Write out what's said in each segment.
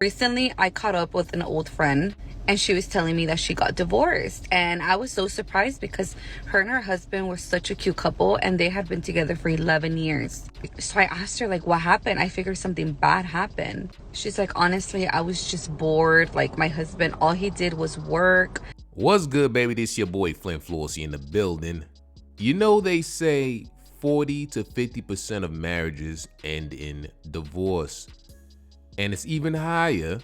Recently, I caught up with an old friend and she was telling me that she got divorced. And I was so surprised because her and her husband were such a cute couple and they had been together for 11 years. So I asked her, like, what happened? I figured something bad happened. She's like, honestly, I was just bored. Like, my husband, all he did was work. What's good, baby? This your boy Flint Flossie in the building. You know they say 40 to 50% of marriages end in divorce. And it's even higher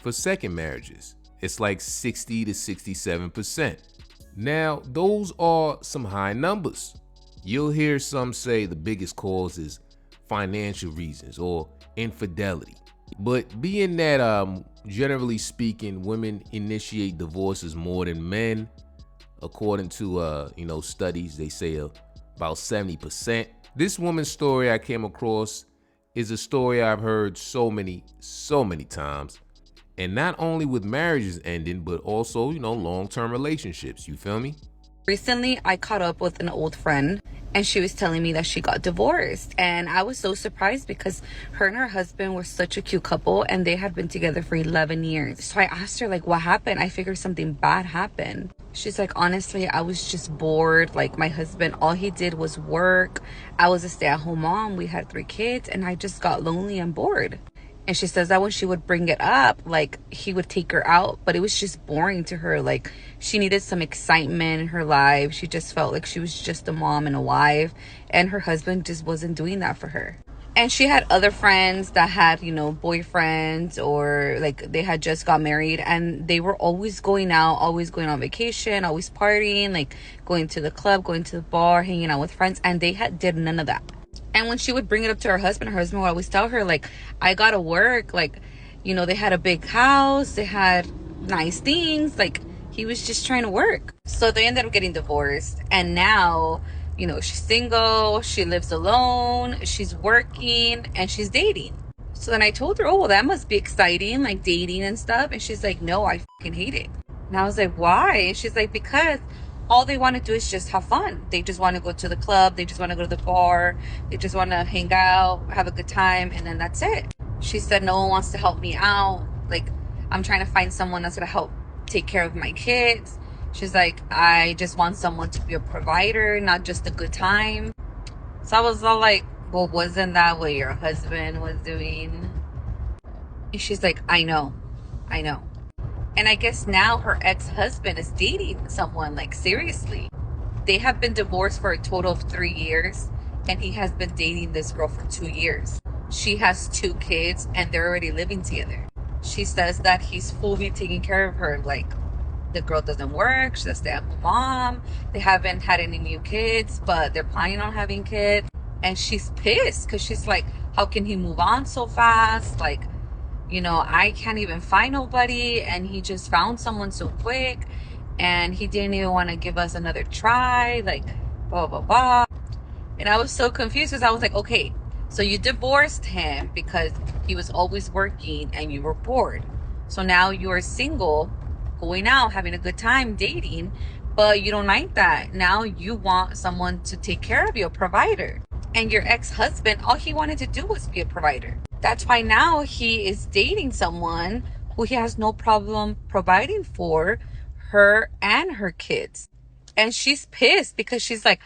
for second marriages. It's like 60 to 67%. Now, those are some high numbers. You'll hear some say the biggest cause is financial reasons or infidelity. But being that generally speaking, women initiate divorces more than men, according to studies, they say about 70%. This woman's story I came across is a story I've heard so many times. And not only with marriages ending, but also, long-term relationships. You feel me? Recently, I caught up with an old friend and she was telling me that she got divorced. And I was so surprised because her and her husband were such a cute couple and they had been together for 11 years. So I asked her, like, what happened? I figured something bad happened. She's like, honestly, I was just bored. Like, my husband, all he did was work. I was a stay-at-home mom. We had 3 kids and I just got lonely and bored. And she says that when she would bring it up, like, he would take her out, but it was just boring to her. Like, she needed some excitement in her life. She just felt like she was just a mom and a wife, and her husband just wasn't doing that for her. And she had other friends that had, boyfriends, or like they had just got married and they were always going out, always going on vacation, always partying, like going to the club, going to the bar, hanging out with friends, and they did none of that. And when she would bring it up to her husband would always tell her, like, I gotta work. Like, they had a big house. They had nice things. Like, he was just trying to work. So they ended up getting divorced. And now, she's single. She lives alone. She's working. And she's dating. So then I told her, oh, well, that must be exciting, like dating and stuff. And she's like, no, I fucking hate it. And I was like, why? And she's like, because all they want to do is just have fun. They just want to go to the club. They just want to go to the bar. They just want to hang out, have a good time, and then that's it. She said, no one wants to help me out. Like, I'm trying to find someone that's going to help take care of my kids. She's like, I just want someone to be a provider, not just a good time. So I was all like, well, wasn't that what your husband was doing? And she's like, I know. And I guess now her ex-husband is dating someone, like, seriously. They have been divorced for a total of 3 years, and he has been dating this girl for 2 years. She has 2 kids, and they're already living together. She says that he's fully taking care of her. Like, the girl doesn't work. She's a stay-at-home mom. They haven't had any new kids, but they're planning on having kids. And she's pissed because she's like, how can he move on so fast? Like, I can't even find nobody, and he just found someone so quick, and he didn't even want to give us another try, like, blah, blah, blah. And I was so confused because I was like, okay, so you divorced him because he was always working and you were bored. So now you're single, going out, having a good time, dating, but you don't like that. Now you want someone to take care of you, a provider. And your ex-husband, all he wanted to do was be a provider. That's why now he is dating someone who he has no problem providing for her and her kids. And she's pissed because she's like,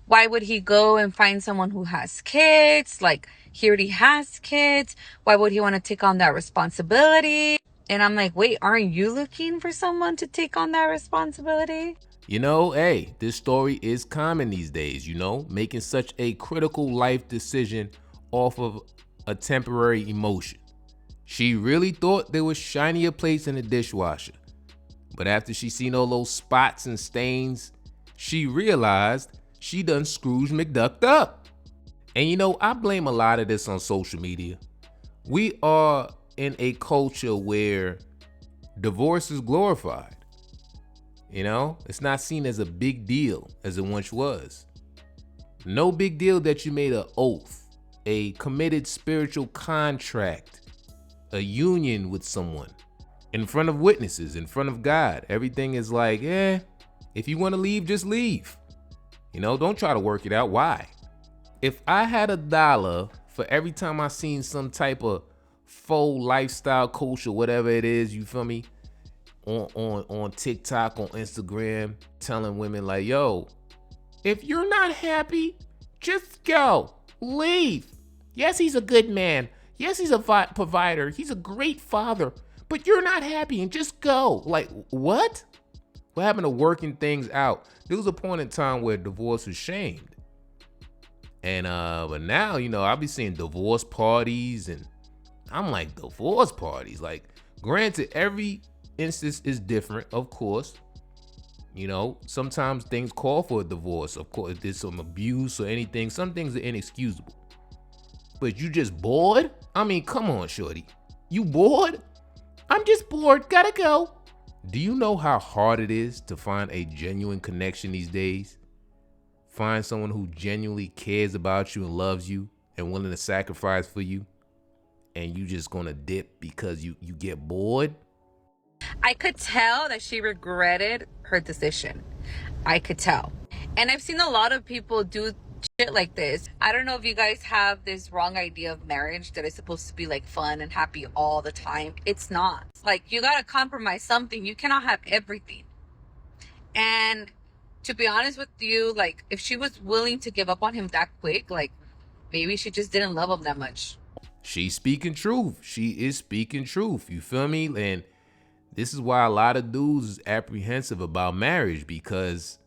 why would he go and find someone who has kids? Like, he already has kids. Why would he want to take on that responsibility? And I'm like, wait, aren't you looking for someone to take on that responsibility? Hey, this story is common these days, making such a critical life decision off of a temporary emotion. She really thought there was shinier plates in the dishwasher. But after she seen all those spots and stains, she realized she done Scrooge McDucked up. And I blame a lot of this on social media. We are in a culture where divorce is glorified. It's not seen as a big deal as it once was. No big deal that you made an oath, a committed spiritual contract, a union with someone in front of witnesses, in front of God. Everything is like, if you want to leave, just leave. Don't try to work it out. Why? If I had $1 for every time I seen some type of faux lifestyle coach or whatever it is, you feel me? On TikTok, on Instagram, telling women like, yo, if you're not happy, just go. Leave. Yes, he's a good man. Yes, he's a provider. He's a great father. But you're not happy and just go. Like, what? What happened to working things out? There was a point in time where divorce was shamed. And but now, I'll be seeing divorce parties, and I'm like, divorce parties? Like, granted, every instance is different, of course. Sometimes things call for a divorce. Of course, if there's some abuse or anything, some things are inexcusable. But you just bored? I mean, come on, shorty. You bored? I'm just bored. Gotta go. Do you know how hard it is to find a genuine connection these days? Find someone who genuinely cares about you and loves you and willing to sacrifice for you, and you just gonna dip because you get bored? I could tell that she regretted her decision. I could tell. And I've seen a lot of people do shit like this. I don't know if you guys have this wrong idea of marriage that it's supposed to be like fun and happy all the time. It's not. Like, you gotta compromise something. You cannot have everything. And to be honest with you, like, if she was willing to give up on him that quick, like, maybe she just didn't love him that much. She's speaking truth. She is speaking truth. You feel me? And this is why a lot of dudes is apprehensive about marriage, because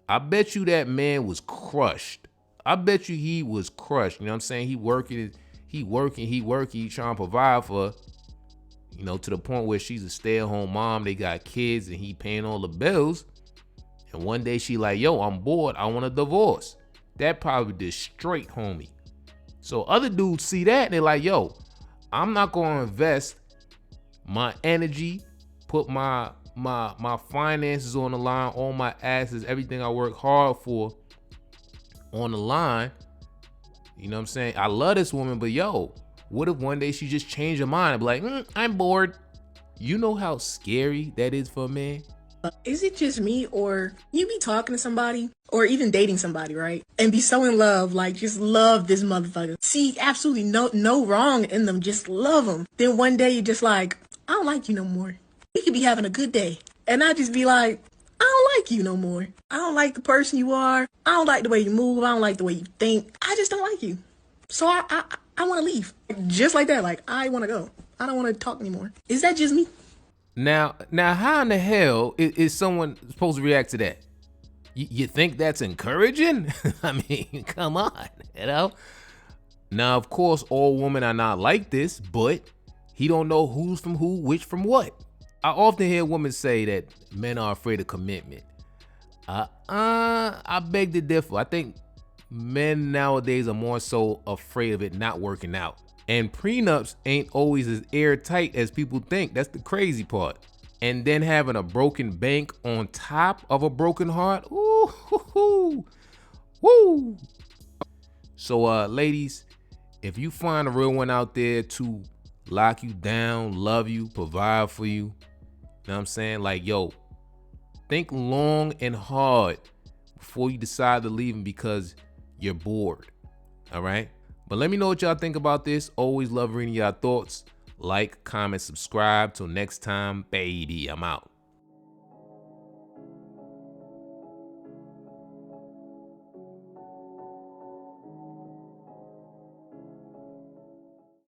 I bet you that man was crushed. I bet you he was crushed. You know what I'm saying? He working, he trying to provide for her, to the point where she's a stay-at-home mom. They got kids and he paying all the bills. And one day she like, yo, I'm bored. I want a divorce. That probably did straight, homie. So other dudes see that and they're like, yo, I'm not going to invest my energy, put my finances on the line, all my assets, everything I work hard for on the line. You know what I'm saying? I love this woman, but yo, what if one day she just changed her mind and be like, I'm bored? You know how scary that is for a man? Is it just me, or you be talking to somebody or even dating somebody, right? And be so in love, like just love this motherfucker. See absolutely no wrong in them, just love them. Then one day you're just like, I don't like you no more. We could be having a good day. And I just be like, I don't like you no more. I don't like the person you are. I don't like the way you move. I don't like the way you think. I just don't like you. So I want to leave. Just like that. Like, I want to go. I don't want to talk anymore. Is that just me? Now, how in the hell is someone supposed to react to that? You think that's encouraging? I mean, come on, Now, of course, all women are not like this, but he don't know who's from who, which from what. I often hear women say that men are afraid of commitment. I beg to differ. I think men nowadays are more so afraid of it not working out. And prenups ain't always as airtight as people think. That's the crazy part. And then having a broken bank on top of a broken heart. Ooh, hoo, hoo. Woo. So, ladies, if you find a real one out there to lock you down, love you, provide for you, know what I'm saying? Like, yo, think long and hard before you decide to leave him because you're bored. All right? But let me know what y'all think about this. Always love reading y'all thoughts. Like, comment, subscribe. Till next time, baby, I'm out.